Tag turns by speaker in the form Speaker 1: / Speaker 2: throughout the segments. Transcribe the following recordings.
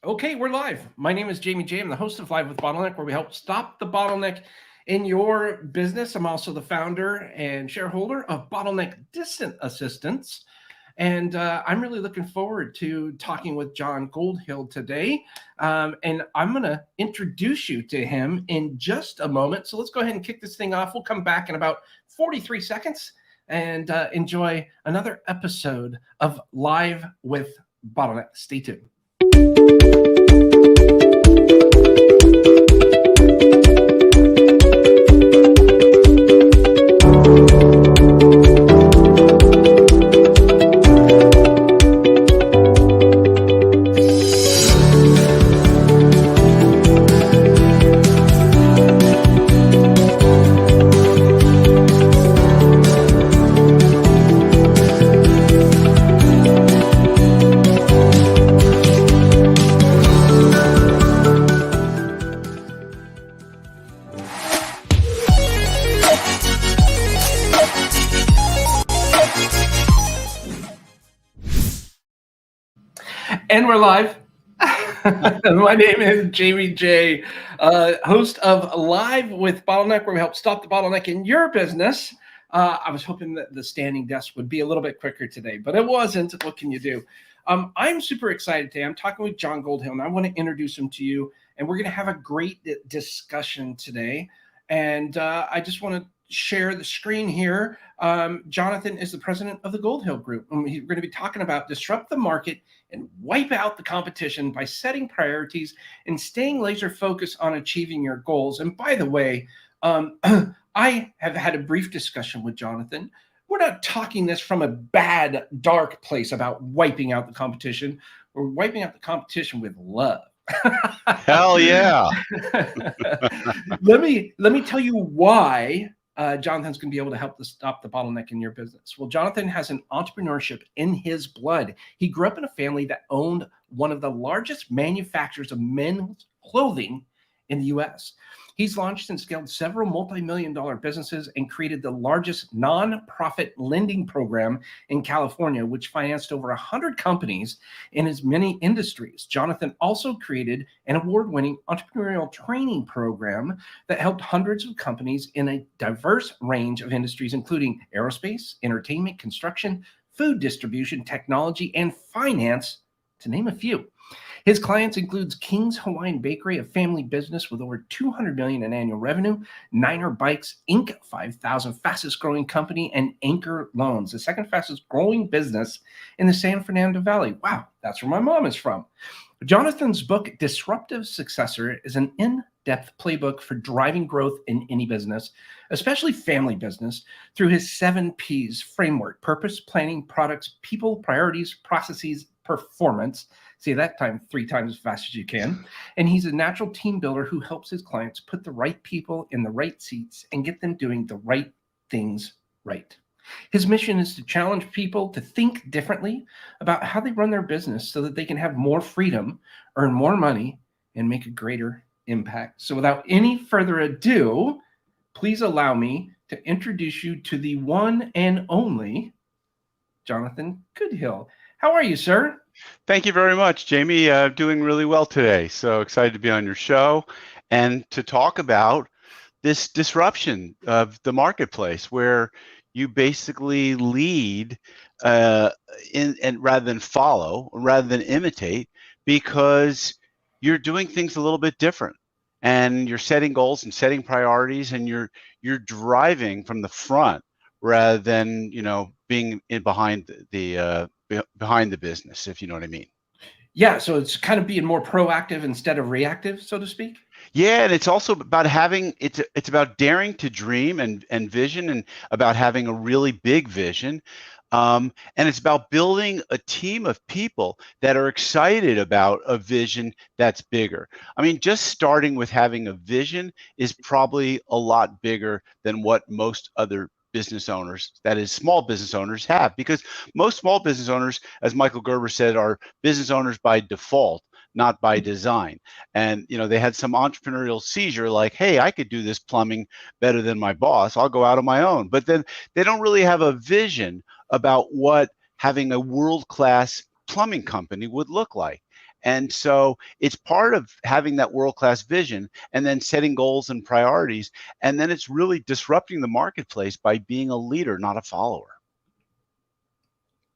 Speaker 1: Okay, we're live. My name is Jamie J. I'm the host of Live with Bottleneck, where we help stop the bottleneck in your business. I'm also the founder and shareholder of Bottleneck Distant Assistance. And I'm really looking forward to talking with John Goldhill today. And I'm going to introduce you to him in just a moment. So let's go ahead and kick this thing off. We'll come back in about 43 seconds and enjoy another episode of Live with Bottleneck. Stay tuned. And we're live. My name is Jamie J, host of Live with Bottleneck, where we help stop the bottleneck in your business. I was hoping that the standing desk would be a little bit quicker today, but it wasn't. What can you do? I'm super excited today. I'm talking with John Goldhill, and I want to introduce him to you, and we're going to have a great discussion today. And I just want to share the screen here. Jonathan is the president of the Goldhill Group, and we're going to be talking about disrupt the market and wipe out the competition by setting priorities and staying laser focused on achieving your goals. And by the way, I have had a brief discussion with Jonathan. We're not talking this from a bad, dark place about wiping out the competition. We're wiping out the competition with love.
Speaker 2: Hell yeah.
Speaker 1: Let me tell you why Jonathan's going to be able to help to stop the bottleneck in your business. Well, Jonathan has an entrepreneurship in his blood. He grew up in a family that owned one of the largest manufacturers of men's clothing in the U.S. He's launched and scaled several multi-million-dollar businesses and created the largest non-profit lending program in California, which financed over 100 companies in as many industries. Jonathan also created an award-winning entrepreneurial training program that helped hundreds of companies in a diverse range of industries, including aerospace, entertainment, construction, food distribution, technology, and finance, to name a few. His clients includes Kings Hawaiian Bakery, a family business with over $200 million in annual revenue, Niner Bikes, Inc., 5,000 fastest growing company, and Anchor Loans, the second fastest growing business in the San Fernando Valley. Wow, that's where my mom is from. Jonathan's book, Disruptive Succcessor, is an in-depth playbook for driving growth in any business, especially family business, through his 7 Ps framework: purpose, planning, products, people, priorities, processes, performance. Say that time 3 times as fast as you can. And he's a natural team builder who helps his clients put the right people in the right seats and get them doing the right things right. His mission is to challenge people to think differently about how they run their business so that they can have more freedom, earn more money, and make a greater impact. So without any further ado, please allow me to introduce you to the one and only Jonathan Goldhill. How are you, sir?
Speaker 2: Thank you very much, Jamie. Doing really well today. So excited to be on your show and to talk about this disruption of the marketplace, where you basically lead and rather than follow, rather than imitate, because you're doing things a little bit different, and you're setting goals and setting priorities, and you're driving from the front rather than being in behind the business, if you know what I mean.
Speaker 1: Yeah, so it's kind of being more proactive instead of reactive, so to speak.
Speaker 2: Yeah, and it's also about it's about daring to dream and vision, and about having a really big vision. And it's about building a team of people that are excited about a vision that's bigger. I mean, just starting with having a vision is probably a lot bigger than what most other business owners, that is small business owners, have, because most small business owners, as Michael Gerber said, are business owners by default, not by design. And they had some entrepreneurial seizure, like, hey, I could do this plumbing better than my boss, I'll go out on my own. But then they don't really have a vision about what having a world-class plumbing company would look like. And so it's part of having that world-class vision and then setting goals and priorities. And then it's really disrupting the marketplace by being a leader, not a follower.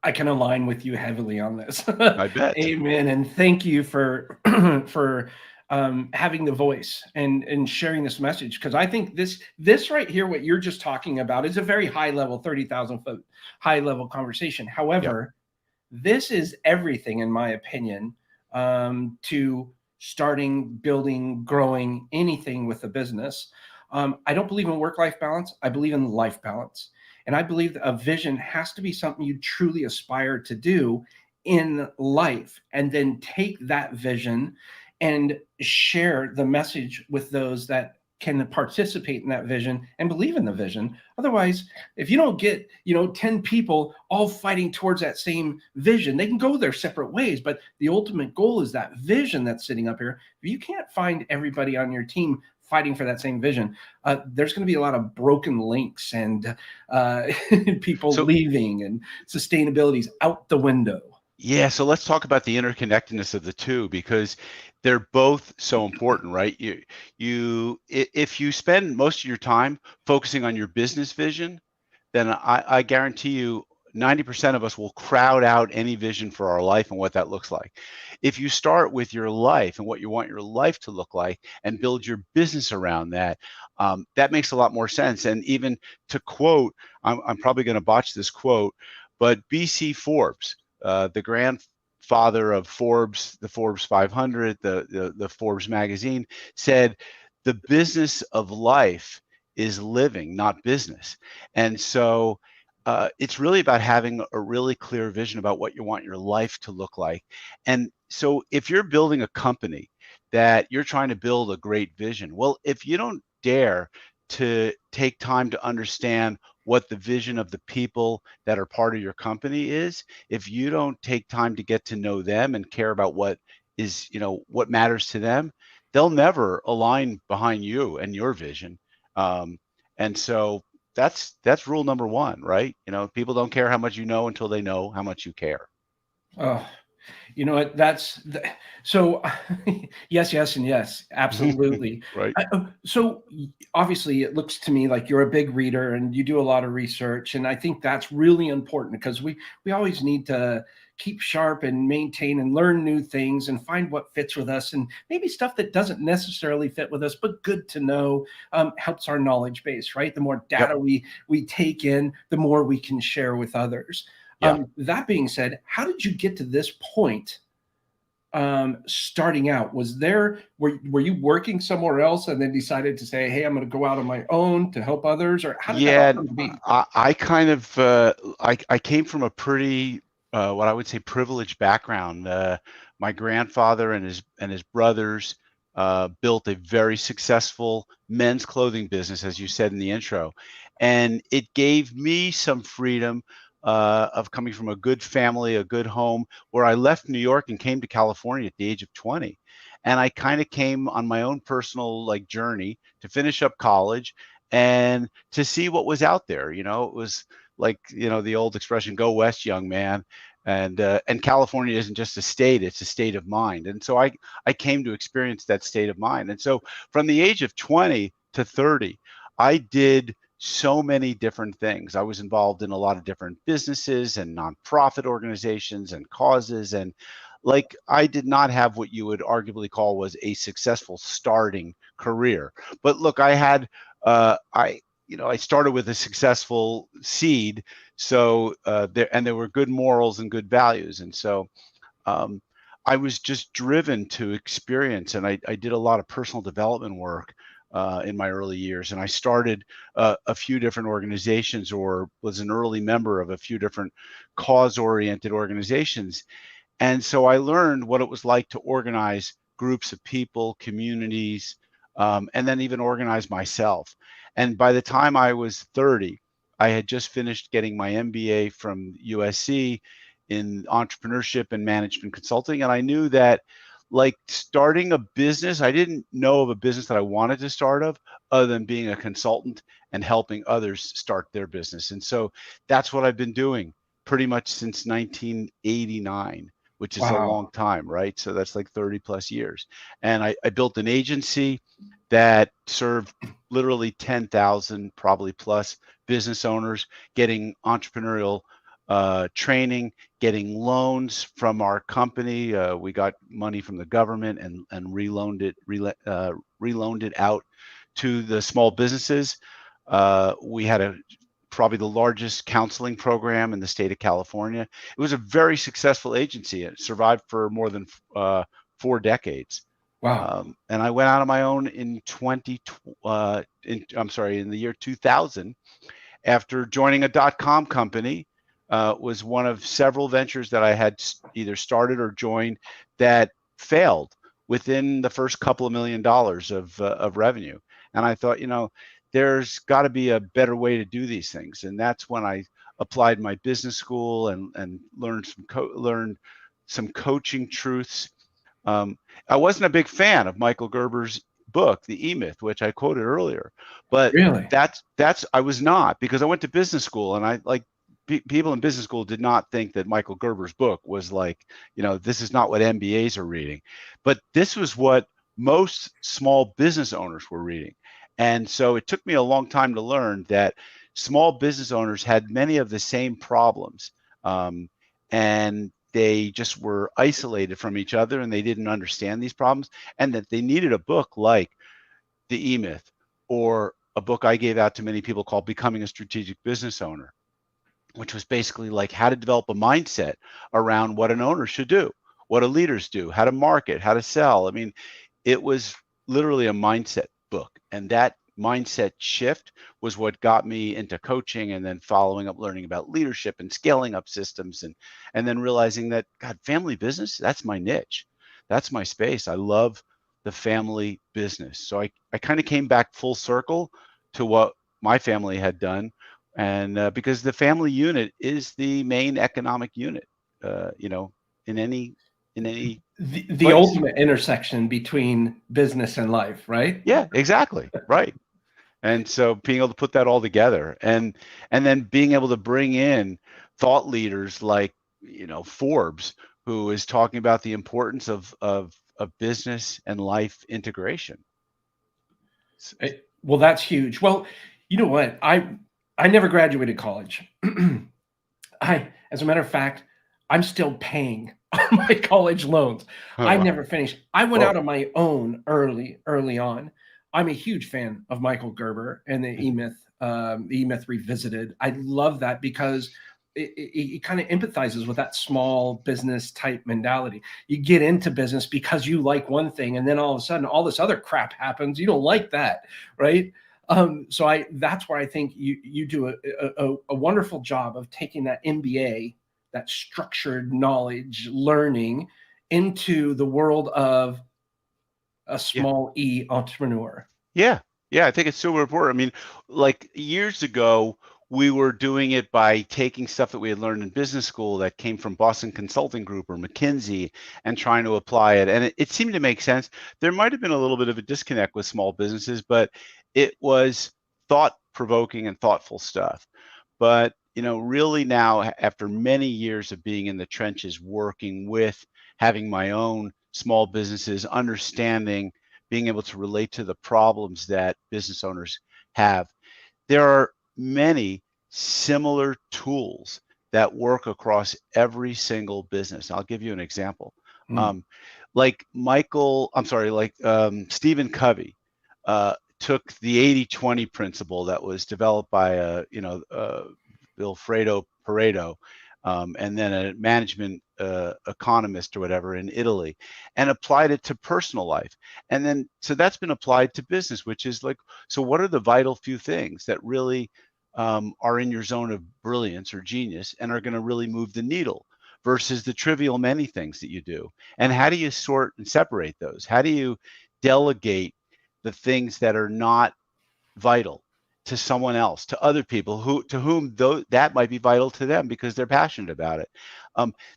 Speaker 1: I can align with you heavily on this.
Speaker 2: I bet.
Speaker 1: Amen. And thank you for for having the voice and sharing this message, because I think this right here, what you're just talking about, is a very high level, 30,000 foot high level conversation. However, this is everything, in my opinion, to starting, building, growing anything with a business. I don't believe in work-life balance. I believe in life balance. And I believe that a vision has to be something you truly aspire to do in life, and then take that vision and share the message with those that can participate in that vision and believe in the vision. Otherwise, if you don't get, 10 people all fighting towards that same vision, they can go their separate ways, but the ultimate goal is that vision that's sitting up here. If you can't find everybody on your team fighting for that same vision, there's going to be a lot of broken links and people leaving, and sustainability's out the window.
Speaker 2: Yeah, so let's talk about the interconnectedness of the two, because they're both so important, right? If you spend most of your time focusing on your business vision, then I guarantee you 90% of us will crowd out any vision for our life and what that looks like. If you start with your life and what you want your life to look like and build your business around that, that makes a lot more sense. And even to quote, I'm probably going to botch this quote, but BC Forbes, the grandfather of Forbes, the Forbes 500, the Forbes magazine, said, the business of life is living, not business. And so it's really about having a really clear vision about what you want your life to look like. And so if you're building a company that you're trying to build a great vision, well, if you don't dare to take time to understand what the vision of the people that are part of your company is, if you don't take time to get to know them and care about what is, what matters to them, they'll never align behind you and your vision. And so that's rule number one, right? People don't care how much you know until they know how much you care.
Speaker 1: Oh, you know what? So yes, yes, and yes, absolutely.
Speaker 2: Right.
Speaker 1: So obviously, it looks to me like you're a big reader and you do a lot of research, and I think that's really important, because we always need to keep sharp and maintain and learn new things and find what fits with us, and maybe stuff that doesn't necessarily fit with us, but good to know, helps our knowledge base, right? The more data we take in, the more we can share with others. That being said, how did you get to this point? Starting out, were you working somewhere else and then decided to say, hey, I'm going to go out on my own to help others, or how did that all come to be?
Speaker 2: I kind of I came from a pretty what I would say privileged background. My grandfather and his brothers built a very successful men's clothing business, as you said in the intro, and it gave me some freedom of coming from a good family, a good home, where I left New York and came to California at the age of 20. And I kind of came on my own personal journey to finish up college and to see what was out there. It was like, the old expression, go west, young man. And California isn't just a state, it's a state of mind. And so I came to experience that state of mind. And so from the age of 20 to 30, I did so many different things. I was involved in a lot of different businesses and nonprofit organizations and causes. And I did not have what you would arguably call was a successful starting career. But look, I had, I started with a successful seed. So there were good morals and good values. And so I was just driven to experience, and I did a lot of personal development work in my early years. And I started a few different organizations, or was an early member of a few different cause-oriented organizations. And so I learned what it was like to organize groups of people, communities, and then even organize myself. And by the time I was 30, I had just finished getting my MBA from USC in entrepreneurship and management consulting. And I knew that starting a business, I didn't know of a business that I wanted to start of other than being a consultant and helping others start their business. And so that's what I've been doing pretty much since 1989. which is a
Speaker 1: Wow.
Speaker 2: long time, right? So that's like 30 plus years. And I built an agency that served literally 10,000 probably plus business owners, getting entrepreneurial training, getting loans from our company. We got money from the government and reloaned it out to the small businesses. We had probably the largest counseling program in the state of California. It was a very successful agency. It survived for more than 4 decades.
Speaker 1: Wow.
Speaker 2: And I went out on my own in in the year 2000, after joining a .com company. Was one of several ventures that I had either started or joined that failed within the first couple of $1 million of revenue. And I thought, there's got to be a better way to do these things. And that's when I applied my business school and learned some coaching truths. I wasn't a big fan of Michael Gerber's book, The EMyth, which I quoted earlier, but
Speaker 1: Really?
Speaker 2: I was not, because I went to business school, and I like people in business school did not think that Michael Gerber's book was like, this is not what MBAs are reading, but this was what most small business owners were reading. And so it took me a long time to learn that small business owners had many of the same problems. And they just were isolated from each other, and they didn't understand these problems, and that they needed a book like The EMyth, or a book I gave out to many people called Becoming a Strategic Business Owner, which was basically like how to develop a mindset around what an owner should do, what a leaders do, how to market, how to sell. I mean, it was literally a mindset book. And that mindset shift was what got me into coaching, and then following up learning about leadership and scaling up systems, and then realizing that, God, family business, that's my niche. That's my space. I love the family business. So I kind of came back full circle to what my family had done. And because the family unit is the main economic unit, in any
Speaker 1: The
Speaker 2: place.
Speaker 1: ultimate intersection between business and life, right?
Speaker 2: Yeah, exactly. Right. And so being able to put that all together, and then being able to bring in thought leaders like, Forbes, who is talking about the importance of business and life integration.
Speaker 1: Well, that's huge. Well, you know what? I never graduated college. As a matter of fact, I'm still paying on my college loans.
Speaker 2: Oh,
Speaker 1: I
Speaker 2: wow.
Speaker 1: never finished. I went
Speaker 2: Whoa.
Speaker 1: out on my own early on. I'm a huge fan of Michael Gerber and the EMyth Revisited. I love that because it kind of empathizes with that small business type mentality. You get into business because you like one thing, and then all of a sudden, all this other crap happens. You don't like that, right? So that's where I think you do a wonderful job of taking that MBA, that structured knowledge learning, into the world of a
Speaker 2: Yeah.
Speaker 1: small E entrepreneur.
Speaker 2: Yeah. Yeah. I think it's super important. I mean, like years ago, we were doing it by taking stuff that we had learned in business school that came from Boston Consulting Group or McKinsey, and trying to apply it. And it seemed to make sense. There might have been a little bit of a disconnect with small businesses, but it was thought-provoking and thoughtful stuff. But, really now, after many years of being in the trenches, working with, having my own small businesses, understanding, being able to relate to the problems that business owners have, there are many similar tools that work across every single business. I'll give you an example.
Speaker 1: Mm.
Speaker 2: Like Stephen Covey took the 80-20 principle that was developed by Vilfredo Pareto, and then a management economist or whatever in Italy, and applied it to personal life. And then, so that's been applied to business, which is like, so what are the vital few things that really are in your zone of brilliance or genius and are going to really move the needle versus the trivial many things that you do? And how do you sort and separate those? How do you delegate the things that are not vital to someone else, to other people to whom that might be vital to them because they're passionate about it?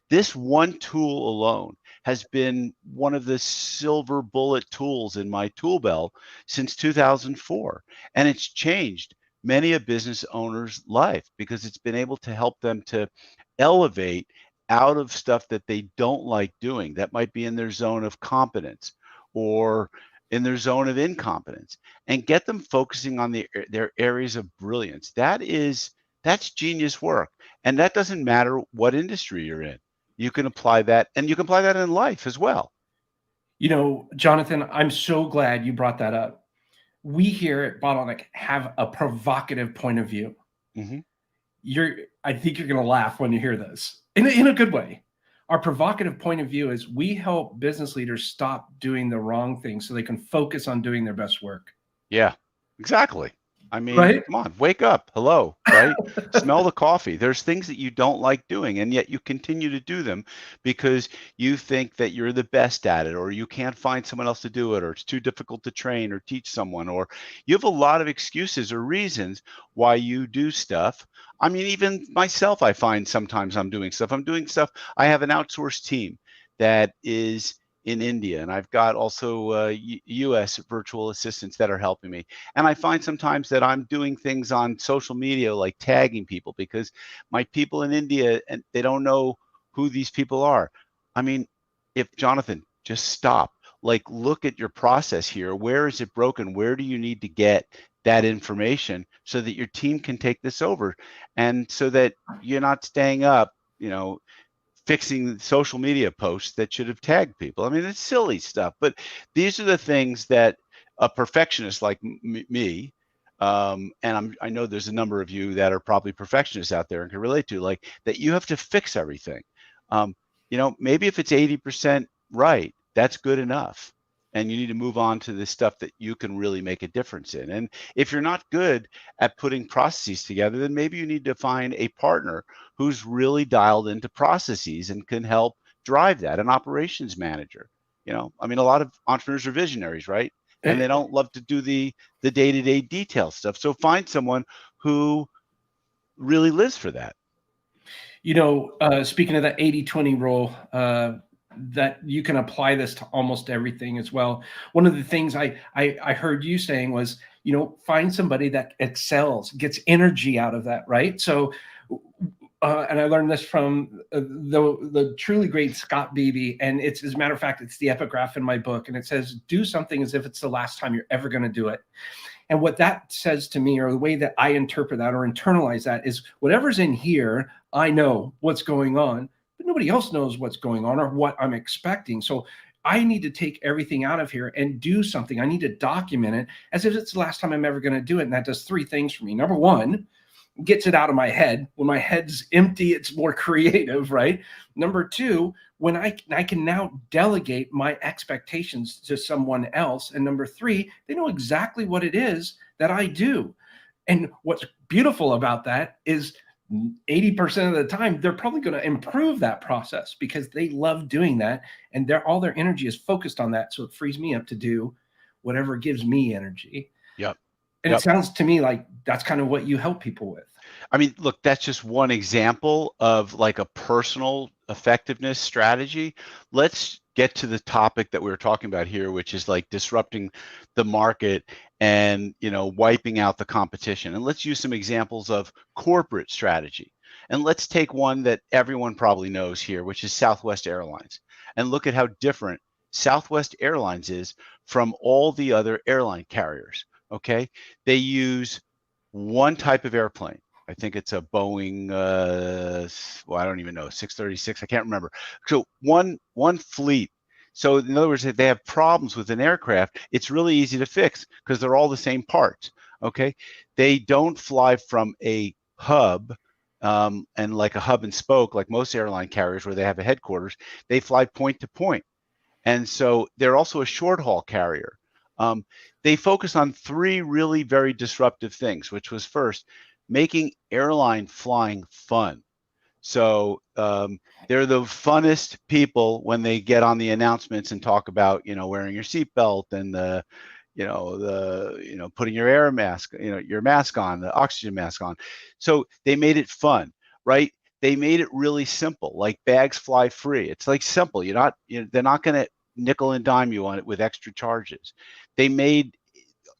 Speaker 2: This one tool alone has been one of the silver bullet tools in my tool belt since 2004, and it's changed many a business owner's life because it's been able to help them to elevate out of stuff that they don't like doing, that might be in their zone of competence or in their zone of incompetence, and get them focusing on their areas of brilliance. That's genius work. And that doesn't matter what industry you're in. You can apply that, and you can apply that in life as well.
Speaker 1: You know, Jonathan, I'm so glad you brought that up. We here at Bottleneck have a provocative point of view.
Speaker 2: Mm-hmm.
Speaker 1: I think you're going to laugh when you hear this in a good way. Our provocative point of view is we help business leaders stop doing the wrong thing so they can focus on doing their best work.
Speaker 2: Yeah, exactly. I mean,
Speaker 1: right?
Speaker 2: Come on, wake up. Hello, right? Smell the coffee. There's things that you don't like doing, and yet you continue to do them because you think that you're the best at it, or you can't find someone else to do it, or it's too difficult to train or teach someone, or you have a lot of excuses or reasons why you do stuff. I mean, even myself, I find sometimes I'm doing stuff. I have an outsourced team that is in India, and I've got also US virtual assistants that are helping me. And I find sometimes that I'm doing things on social media, like tagging people, because my people in India, and they don't know who these people are. I mean, if Jonathan, just stop, like, look at your process here. Where is it broken? Where do you need to get that information so that your team can take this over, and so that you're not staying up, fixing social media posts that should have tagged people. I mean, it's silly stuff, but these are the things that a perfectionist like me, and I know there's a number of you that are probably perfectionists out there and can relate to, like, that you have to fix everything. Maybe if it's 80% right, that's good enough. And you need to move on to the stuff that you can really make a difference in. And if you're not good at putting processes together, then maybe you need to find a partner who's really dialed into processes and can help drive that, an operations manager. A lot of entrepreneurs are visionaries, right? And they don't love to do the day-to-day detail stuff. So find someone who really lives for that.
Speaker 1: Speaking of that 80-20 rule, that you can apply this to almost everything as well. One of the things I heard you saying was, find somebody that excels, gets energy out of that, right? So, and I learned this from the truly great Scott Beebe, and it's, as a matter of fact, it's the epigraph in my book, and it says, do something as if it's the last time you're ever going to do it. And what that says to me, or the way that I interpret that or internalize that, is whatever's in here, I know what's going on, but nobody else knows what's going on or what I'm expecting. So I need to take everything out of here and do something. I need to document it as if it's the last time I'm ever going to do it. And that does three things for me. Number one, gets it out of my head. When my head's empty, it's more creative, right? Number two, when I can now delegate my expectations to someone else. And number three, they know exactly what it is that I do. And what's beautiful about that is 80% of the time, they're probably going to improve that process because they love doing that. And all their energy is focused on that. So it frees me up to do whatever gives me energy.
Speaker 2: Yep.
Speaker 1: And it sounds to me like that's kind of what you help people with.
Speaker 2: I mean, look, that's just one example of like a personal effectiveness strategy. Let's get to the topic that we were talking about here, which is like disrupting the market and, wiping out the competition. And let's use some examples of corporate strategy. And let's take one that everyone probably knows here, which is Southwest Airlines. And look at how different Southwest Airlines is from all the other airline carriers. Okay, they use one type of airplane. I think it's a Boeing, I don't even know, 636. I can't remember. So one fleet. So in other words, if they have problems with an aircraft, it's really easy to fix because they're all the same parts. Okay, they don't fly from a hub and like a hub and spoke, like most airline carriers where they have a headquarters. They fly point to point, and so they're also a short haul carrier. They focus on three really very disruptive things, which was first, making airline flying fun. So they're the funnest people when they get on the announcements and talk about, wearing your seatbelt and putting your air mask, your mask on, the oxygen mask on. So they made it fun, right? They made it really simple, like bags fly free. It's like simple. They're not going to nickel and dime you on it with extra charges. They made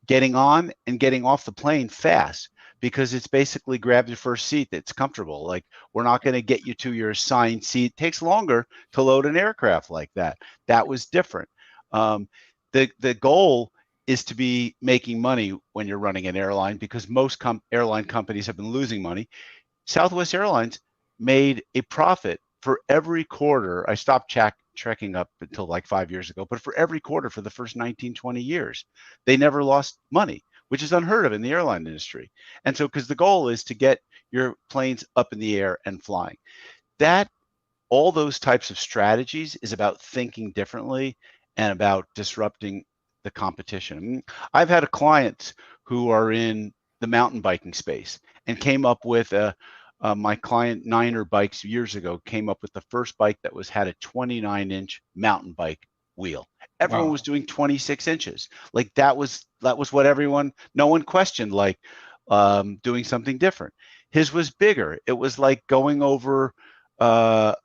Speaker 2: getting on and getting off the plane fast, because it's basically grab your first seat that's comfortable. Like, we're not going to get you to your assigned seat. It takes longer to load an aircraft like that. That was different. The goal is to be making money when you're running an airline, because most airline companies have been losing money. Southwest Airlines made a profit for every quarter. I stopped trekking up until like 5 years ago, but for every quarter for the first 19, 20 years, they never lost money, which is unheard of in the airline industry. And so, because the goal is to get your planes up in the air and flying, that all those types of strategies is about thinking differently and about disrupting the competition. I mean, I've had clients who are in the mountain biking space and came up with my client Niner Bikes years ago came up with the first bike that had a 29-inch mountain bike wheel. Everyone was doing 26 inches. Like, that was what no one questioned, like doing something different. His was bigger. It was like going over a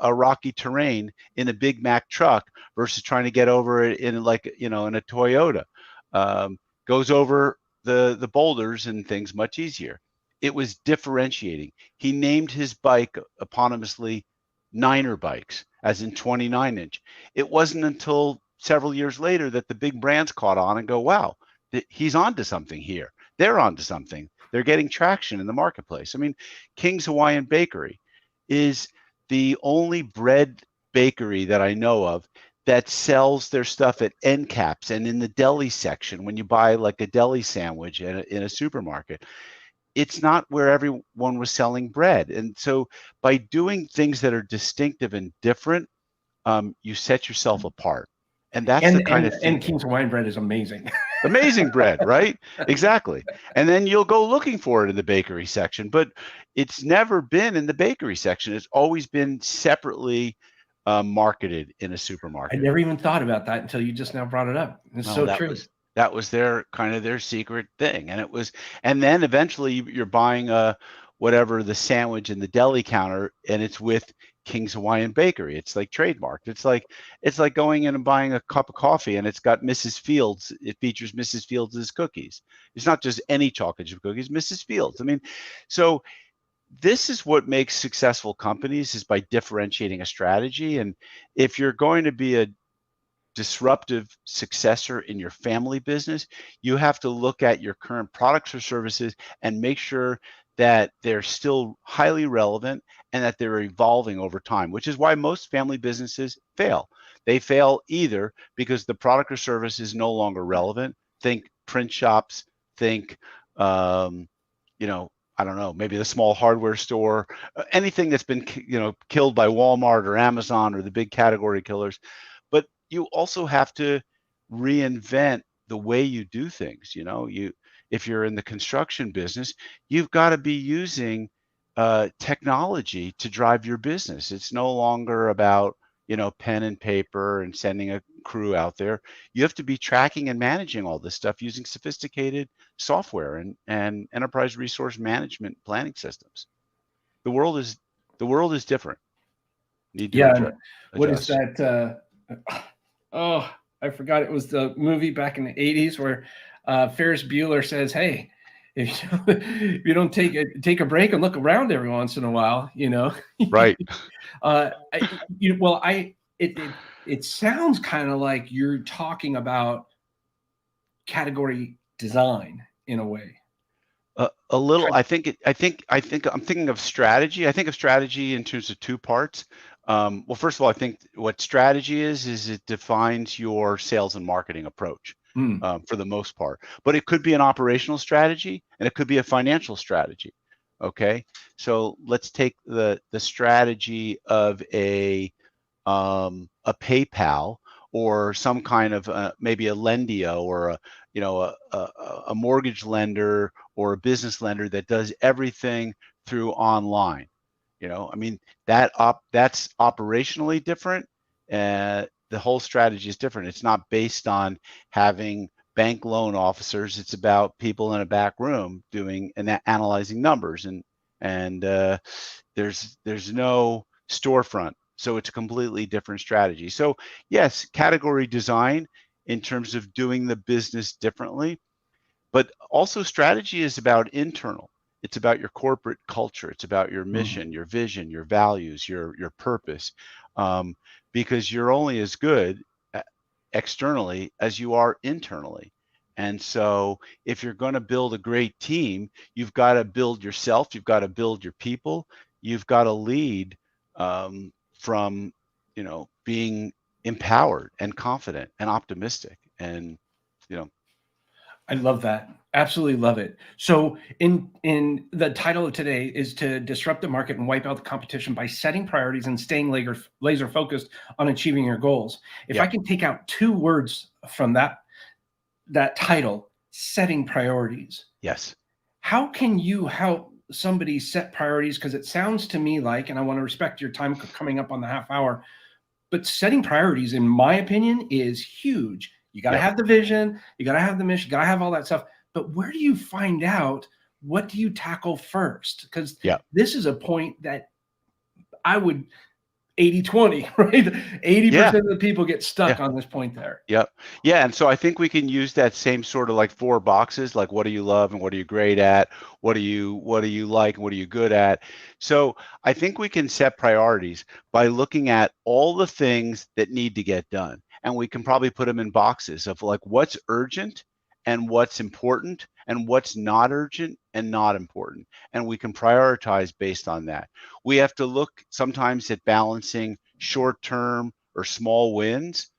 Speaker 2: rocky terrain in a Big Mac truck versus trying to get over it in, like, in a Toyota. Goes over the boulders and things much easier. It was differentiating. He named his bike eponymously Niner Bikes, as in 29-inch. It wasn't until several years later that the big brands caught on and go, wow, he's onto something here. They're onto something. They're getting traction in the marketplace. I mean, Kings Hawaiian Bakery is the only bread bakery that I know of that sells their stuff at end caps and in the deli section when you buy like a deli sandwich in a supermarket. It's not where everyone was selling bread. And so by doing things that are distinctive and different, you set yourself apart. And that's the kind of thing.
Speaker 1: And King's Hawaiian bread is amazing.
Speaker 2: Amazing bread, right? Exactly. And then you'll go looking for it in the bakery section, but it's never been in the bakery section. It's always been separately marketed in a supermarket.
Speaker 1: I never even thought about that until you just now brought it up. It's so true.
Speaker 2: That was their secret thing. And then eventually you're buying whatever the sandwich in the deli counter, and it's with King's Hawaiian Bakery. It's like trademarked. It's like going in and buying a cup of coffee and it's got Mrs. Fields. It features Mrs. Fields' cookies. It's not just any chocolate chip cookies, Mrs. Fields. I mean, so this is what makes successful companies, is by differentiating a strategy. And if you're going to be a disruptive successor in your family business, you have to look at your current products or services and make sure that they're still highly relevant and that they're evolving over time, which is why most family businesses fail. They fail either because the product or service is no longer relevant. Think print shops, think, I don't know, maybe the small hardware store, anything that's been, killed by Walmart or Amazon or the big category killers. But you also have to reinvent the way you do things. If you're in the construction business, you've got to be using technology to drive your business. It's no longer about, pen and paper and sending a crew out there. You have to be tracking and managing all this stuff using sophisticated software and enterprise resource management planning systems. The world is different. Need to adjust.
Speaker 1: What is that? Oh, I forgot. It was the movie back in the 80s where Ferris Bueller says, "Hey, if you don't take a break and look around every once in a while,
Speaker 2: Right.
Speaker 1: It sounds kind of like you're talking about category design in a way.
Speaker 2: A little. I'm thinking of strategy. I think of strategy in terms of two parts. Well, first of all, I think what strategy is it defines your sales and marketing approach for the most part. But it could be an operational strategy and it could be a financial strategy. Okay, so let's take the strategy of a PayPal or some kind of maybe a Lendio or a mortgage lender or a business lender that does everything through online. I mean, that's operationally different. The whole strategy is different. It's not based on having bank loan officers. It's about people in a back room doing and analyzing numbers, and there's no storefront. So it's a completely different strategy. So yes, category design in terms of doing the business differently. But also strategy is about internal. It's about your corporate culture. It's about your mission, your vision, your values, your purpose, um, because you're only as good externally as you are internally. And so if you're going to build a great team, you've got to build yourself, you've got to build your people, you've got to lead from, being empowered and confident and optimistic. And, you know,
Speaker 1: I love that. Absolutely love it. So in the title of today is to disrupt the market and wipe out the competition by setting priorities and staying laser focused on achieving your goals. If I
Speaker 2: yeah,
Speaker 1: can take out two words from that title, setting priorities,
Speaker 2: yes,
Speaker 1: how can you help somebody set priorities? Because it sounds to me like, and I want to respect your time coming up on the half hour, but setting priorities, in my opinion, is huge. You got to
Speaker 2: yeah,
Speaker 1: have the vision, you got to have the mission, you got to have all that stuff. But where do you find out what do you tackle first? Because
Speaker 2: yeah,
Speaker 1: this is a point that I would 80-20, right?
Speaker 2: yeah,
Speaker 1: 80% of the people get
Speaker 2: yeah.
Speaker 1: stuck on this point there.
Speaker 2: Yep. Yeah. And so I think we can use that same sort of like four boxes, like what do you love and what are you great at? What do you like and what are you good at? So I think we can set priorities by looking at all the things that need to get done. And we can probably put them in boxes of like what's urgent and what's important and what's not urgent and not important. And we can prioritize based on that. We have to look sometimes at balancing short term or small wins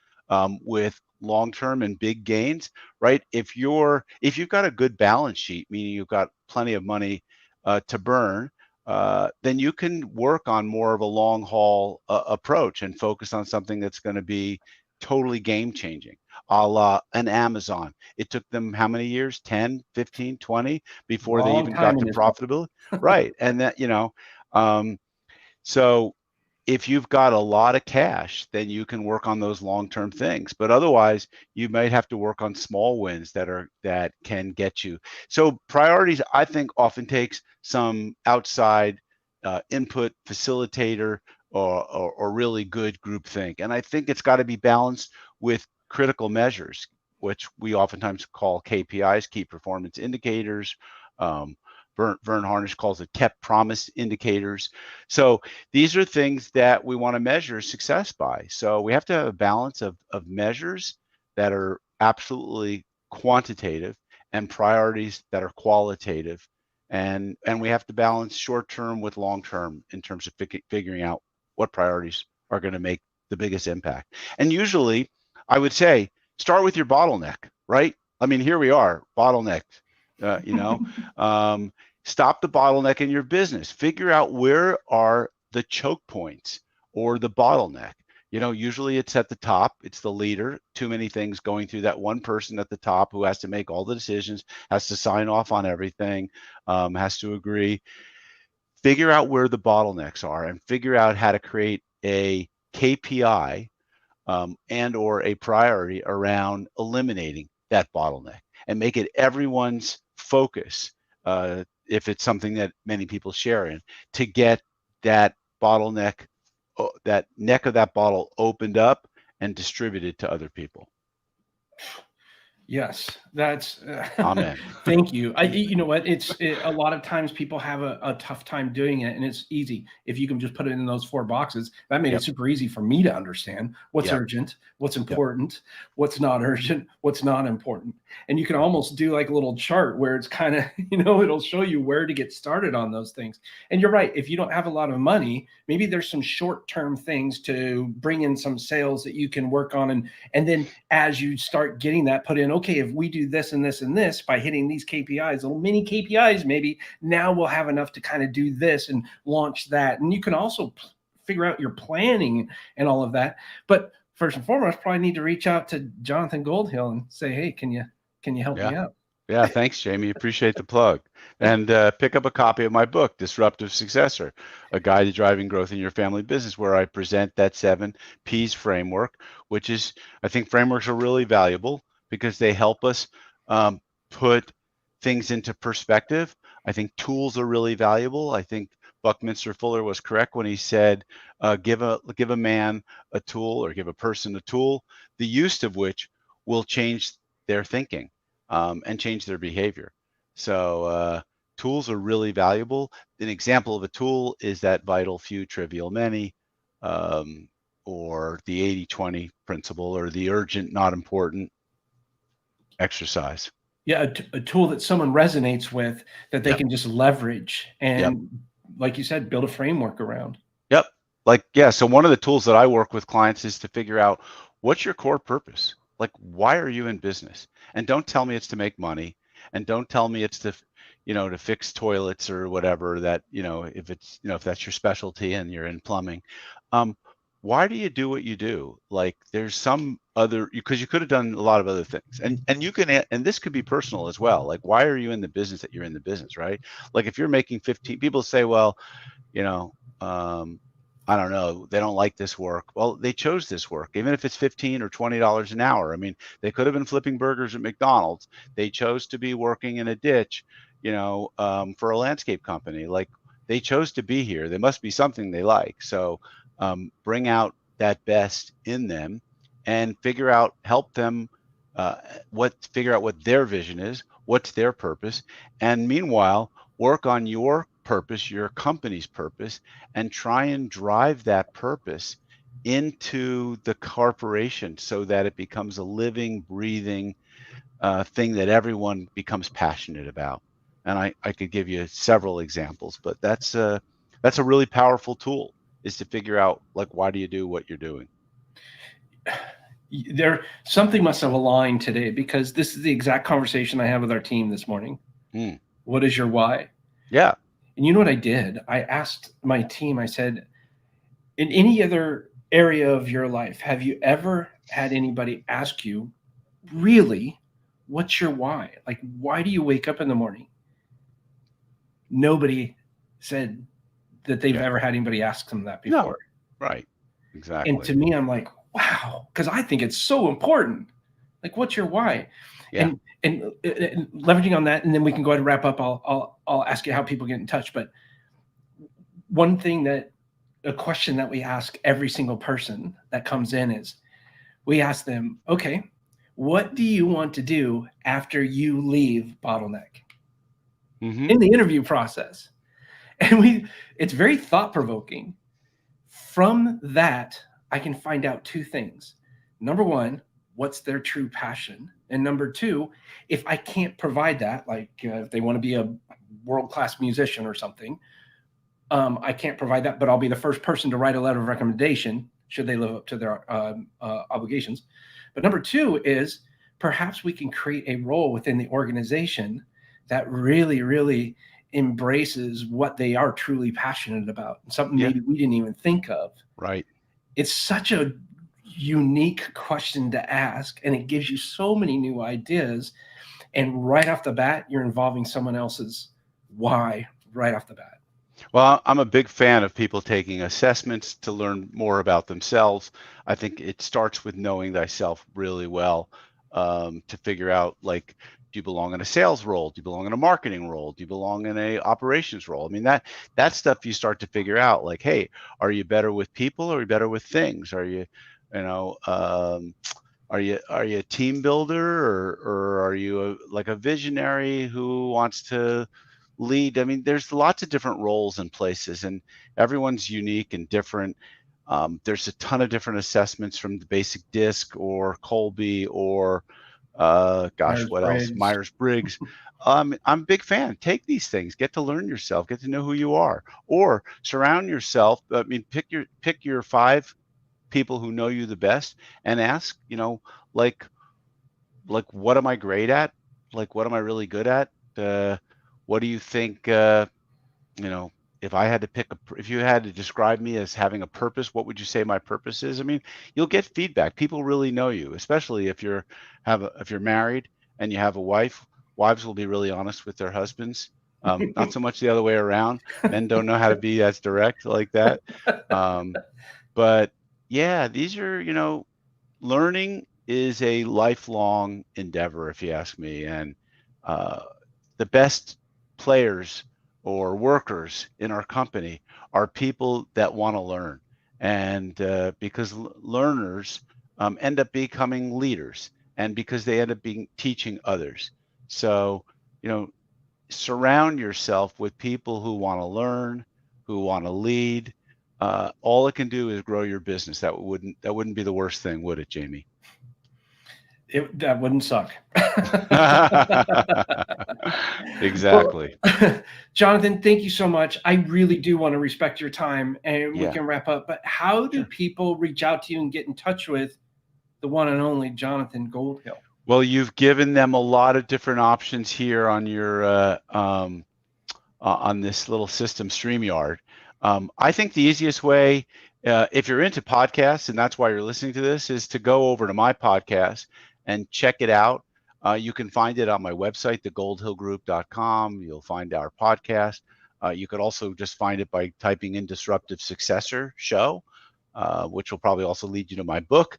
Speaker 2: with long-term and big gains, right? If you've got a good balance sheet, meaning you've got plenty of money to burn, then you can work on more of a long haul approach and focus on something that's going to be totally game changing, a la an Amazon. It took them how many years? 10, 15, 20 before they
Speaker 1: Long
Speaker 2: even
Speaker 1: time
Speaker 2: got
Speaker 1: in
Speaker 2: to
Speaker 1: this one.
Speaker 2: profitability. Right. And that, um, so if you've got a lot of cash, then you can work on those long-term things. But otherwise, you might have to work on small wins that can get you. So priorities, I think, often takes some outside input, facilitator, or really good group think. And I think it's got to be balanced with critical measures, which we oftentimes call KPIs, key performance indicators. Um, Vern Harnish calls it kept promise indicators. So these are things that we want to measure success by. So we have to have a balance of measures that are absolutely quantitative and priorities that are qualitative. And we have to balance short term with long term in terms of figuring out what priorities are going to make the biggest impact. And usually, I would say start with your bottleneck, right? I mean, here we are, bottleneck. Uh, you know, um, Stop the bottleneck in your business. Figure out where are the choke points or the bottleneck. Usually it's at the top. It's the leader. Too many things going through that one person at the top who has to make all the decisions, has to sign off on everything, has to agree. Figure out where the bottlenecks are and figure out how to create a KPI and or a priority around eliminating that bottleneck and make it everyone's focus, if it's something that many people share in, to get that bottleneck, that neck of that bottle opened up and distributed to other people.
Speaker 1: Yes, that's
Speaker 2: Amen.
Speaker 1: thank you. You know what? A lot of times people have a tough time doing it, and it's easy if you can just put it in those four boxes. That made it
Speaker 2: Yep.
Speaker 1: super easy for me to understand what's
Speaker 2: Yep.
Speaker 1: urgent, what's
Speaker 2: Yep.
Speaker 1: important, what's not urgent, what's not important. And you can
Speaker 2: Yep.
Speaker 1: almost do like a little chart where it's kind of, it'll show you where to get started on those things. And you're right, if you don't have a lot of money, maybe there's some short-term things to bring in some sales that you can work on, and then as you start getting that put in, okay, if we do this and this and this by hitting these KPIs, little mini KPIs, maybe now we'll have enough to kind of do this and launch that. And you can also figure out your planning and all of that. But first and foremost, probably need to reach out to Jonathan Goldhill and say, hey, can you help
Speaker 2: Yeah.
Speaker 1: me out?
Speaker 2: Yeah, thanks, Jamie. Appreciate the plug. And pick up a copy of my book, Disruptive Successor, a guide to driving growth in your family business, where I present that 7 Ps framework, which is, I think frameworks are really valuable because they help us put things into perspective. I think tools are really valuable. I think Buckminster Fuller was correct when he said, give a man a tool or give a person a tool, the use of which will change their thinking. and change their behavior. So tools are really valuable. An example of a tool is that vital few, trivial many, or the 80-20 principle, or the urgent, not important exercise.
Speaker 1: Yeah, a tool that someone resonates with that they
Speaker 2: Yep.
Speaker 1: can just leverage
Speaker 2: Yep.
Speaker 1: and, like you said, build a framework around.
Speaker 2: Yep. Like, yeah. So one of the tools that I work with clients is to figure out what's your core purpose? Like, why are you in business? And don't tell me it's to make money. And don't tell me it's to, to fix toilets or whatever that, if it's, if that's your specialty and you're in plumbing. Why do you do what you do? Like, there's some other, because you could have done a lot of other things. And you can, and this could be personal as well. Like, why are you in the business that you're in the business, right? Like, if you're making 15, people say, well, you know, I don't know, they don't like this work. Well, they chose this work, even if it's $15 or $20 an hour. I mean, they could have been flipping burgers at McDonald's. They chose to be working in a ditch, for a landscape company. Like, they chose to be here. There must be something they like. So bring out that best in them and help them figure out what their vision is, what's their purpose. And meanwhile, work on your purpose, your company's purpose, and try and drive that purpose into the corporation so that it becomes a living, breathing thing that everyone becomes passionate about. And I could give you several examples, but that's a really powerful tool, is to figure out, like, why do you do what you're doing?
Speaker 1: Something must have aligned today, because this is the exact conversation I had with our team this morning. What is your why?
Speaker 2: Yeah.
Speaker 1: And you know what I did? I asked my team, I said, in any other area of your life, have you ever had anybody ask you, really, what's your why? Like, why do you wake up in the morning? Nobody said that they've ever had anybody ask them that before.
Speaker 2: No. Right. Exactly.
Speaker 1: And to me, I'm like, wow, because I think it's so important. Like, what's your why?
Speaker 2: Yeah.
Speaker 1: And leveraging on that, and then we can go ahead and wrap up. I'll ask you how people get in touch. But a question that we ask every single person that comes in is, we ask them, okay, what do you want to do after you leave Bottleneck? In the interview process? And it's very thought-provoking. From that, I can find out two things. Number one, what's their true passion? And number two, if I can't provide that, like if they want to be a world-class musician or something, I can't provide that, but I'll be the first person to write a letter of recommendation should they live up to their obligations. But number two is, perhaps we can create a role within the organization that really, really embraces what they are truly passionate about, something maybe we didn't even think of.
Speaker 2: Right.
Speaker 1: It's such a unique question to ask, and it gives you so many new ideas. And right off the bat, you're involving someone else's why right off the bat.
Speaker 2: Well, I'm a big fan of people taking assessments to learn more about themselves. I think it starts with knowing thyself really well, to figure out, like, do you belong in a sales role? Do you belong in a marketing role? Do you belong in a operations role? I mean, that stuff you start to figure out, like, hey, are you better with people, or are you better with things? Are you, are you a team builder, or are you like a visionary who wants to lead? I mean, there's lots of different roles and places, and everyone's unique and different. There's a ton of different assessments, from the basic DISC or Colby or what else? Myers-Briggs. I'm a big fan. Take these things, get to learn yourself, get to know who you are, or surround yourself. I mean, pick your 5 people who know you the best, and ask, like, what am I great at? Like, what am I really good at? What do you think? If you had to describe me as having a purpose, what would you say my purpose is? I mean, you'll get feedback. People really know you, especially if you're married and you have a wife. Wives will be really honest with their husbands. Not so much the other way around. Men don't know how to be as direct like that. But yeah, these are, learning is a lifelong endeavor, if you ask me. And the best players or workers in our company are people that want to learn. And because learners end up becoming leaders, and because they end up teaching others. So, surround yourself with people who want to learn, who want to lead. All it can do is grow your business. That wouldn't be the worst thing, would it, Jamie?
Speaker 1: That wouldn't suck.
Speaker 2: Exactly.
Speaker 1: Well, Jonathan, thank you so much. I really do want to respect your time, and we
Speaker 2: Yeah.
Speaker 1: can wrap up. But how do
Speaker 2: Sure.
Speaker 1: people reach out to you and get in touch with the one and only Jonathan Goldhill?
Speaker 2: Well, you've given them a lot of different options here on your on this little system, StreamYard. I think the easiest way, if you're into podcasts and that's why you're listening to this, is to go over to my podcast and check it out. You can find it on my website, thegoldhillgroup.com. You'll find our podcast. You could also just find it by typing in Disruptive Successor Show, which will probably also lead you to my book.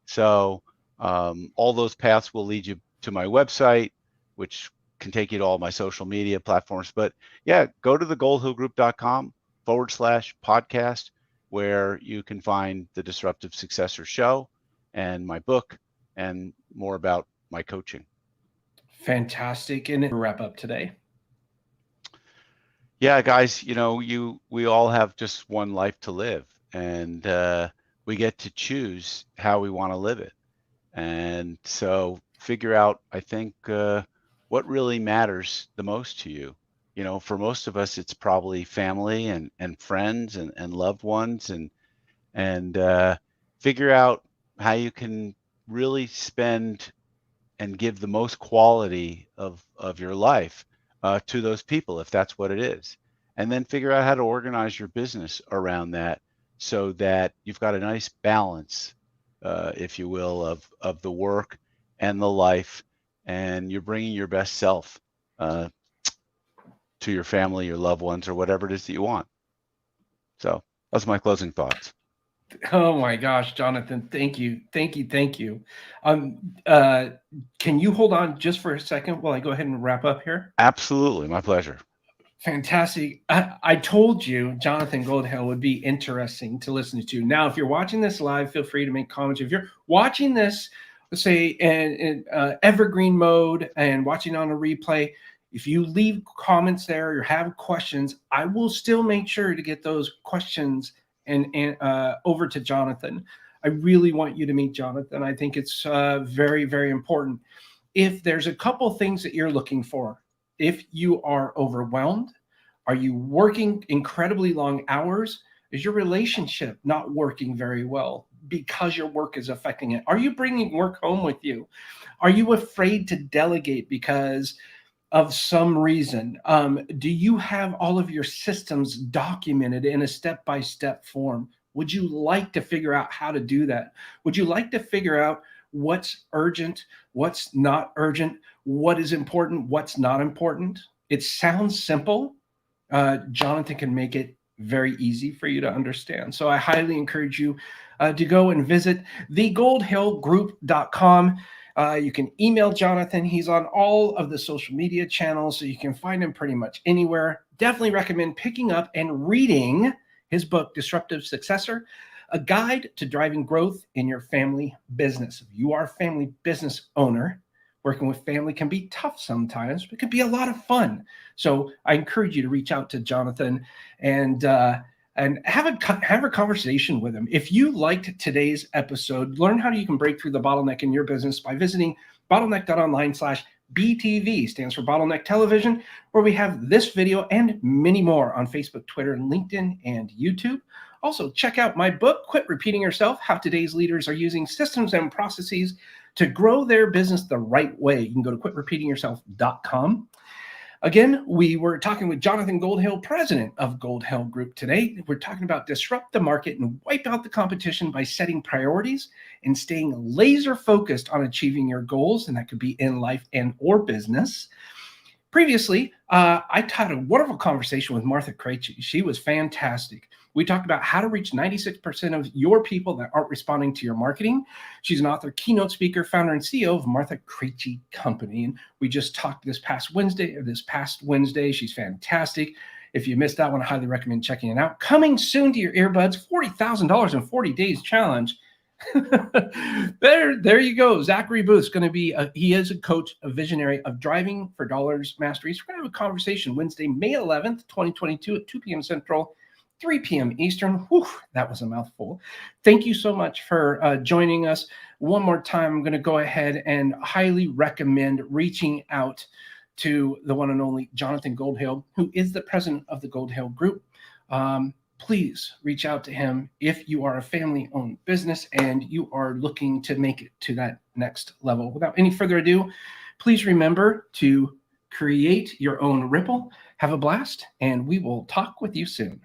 Speaker 2: So all those paths will lead you to my website, which can take you to all my social media platforms. But yeah, go to thegoldhillgroup.com/podcast, where you can find the Disruptive Successor Show and my book and more about my coaching.
Speaker 1: Fantastic. And wrap up today.
Speaker 2: Yeah, guys, we all have just one life to live, and we get to choose how we want to live it. And so figure out, I think, what really matters the most to you. For most of us, it's probably family and friends and loved ones, and figure out how you can really spend and give the most quality of your life to those people, if that's what it is. And then figure out how to organize your business around that so that you've got a nice balance, if you will, of the work and the life, and you're bringing your best self to your family, your loved ones, or whatever it is that you want. So that's my closing thoughts.
Speaker 1: Oh my gosh, Jonathan, thank you. Thank you. Thank you. Can you hold on just for a second while I go ahead and wrap up here?
Speaker 2: Absolutely. My pleasure.
Speaker 1: Fantastic. I told you Jonathan Goldhill would be interesting to listen to. Now, if you're watching this live, feel free to make comments. If you're watching this, let's say in evergreen mode and watching on a replay, if you leave comments there or have questions, I will still make sure to get those questions and over to Jonathan. I really want you to meet Jonathan. I think it's very, very important. If there's a couple things that you're looking for, if you are overwhelmed, are you working incredibly long hours? Is your relationship not working very well because your work is affecting it? Are you bringing work home with you? Are you afraid to delegate because of some reason? Do you have all of your systems documented in a step-by-step form? Would you like to figure out how to do that? Would you like to figure out what's urgent, what's not urgent, what is important, what's not important? It sounds simple. Jonathan can make it very easy for you to understand. So I highly encourage you to go and visit thegoldhillgroup.com. You can email Jonathan. He's on all of the social media channels, so you can find him pretty much anywhere. Definitely recommend picking up and reading his book, Disruptive Successor, a guide to driving growth in your family business. If you are a family business owner, working with family can be tough sometimes, but it can be a lot of fun. So I encourage you to reach out to Jonathan and have a conversation with him. If you liked today's episode, learn how you can break through the bottleneck in your business by visiting bottleneck.online/BTV, stands for Bottleneck Television, where we have this video and many more on Facebook, Twitter, LinkedIn, and YouTube. Also, check out my book, Quit Repeating Yourself, How Today's Leaders Are Using Systems and Processes to Grow Their Business the Right Way. You can go to quitrepeatingyourself.com. Again, we were talking with Jonathan Goldhill, president of Goldhill Group today. We're talking about disrupt the market and wipe out the competition by setting priorities and staying laser focused on achieving your goals, and that could be in life and or business. Previously, I had a wonderful conversation with Martha Krejci. She was fantastic. We talked about how to reach 96% of your people that aren't responding to your marketing. She's an author, keynote speaker, founder, and CEO of Martha Krejci Company. And we just talked this past Wednesday. She's fantastic. If you missed that one, I highly recommend checking it out. Coming soon to your earbuds, $40,000 in 40 days challenge. There you go. Zachary Booth's going to be, he is a coach, a visionary of Driving for Dollars Mastery. So we're going to have a conversation Wednesday, May 11th, 2022 at 2 p.m. Central, 3 p.m. Eastern. Whew, that was a mouthful. Thank you so much for joining us. One more time, I'm going to go ahead and highly recommend reaching out to the one and only Jonathan Goldhill, who is the president of the Goldhill Group. Please reach out to him if you are a family-owned business and you are looking to make it to that next level. Without any further ado, please remember to create your own ripple. Have a blast, and we will talk with you soon.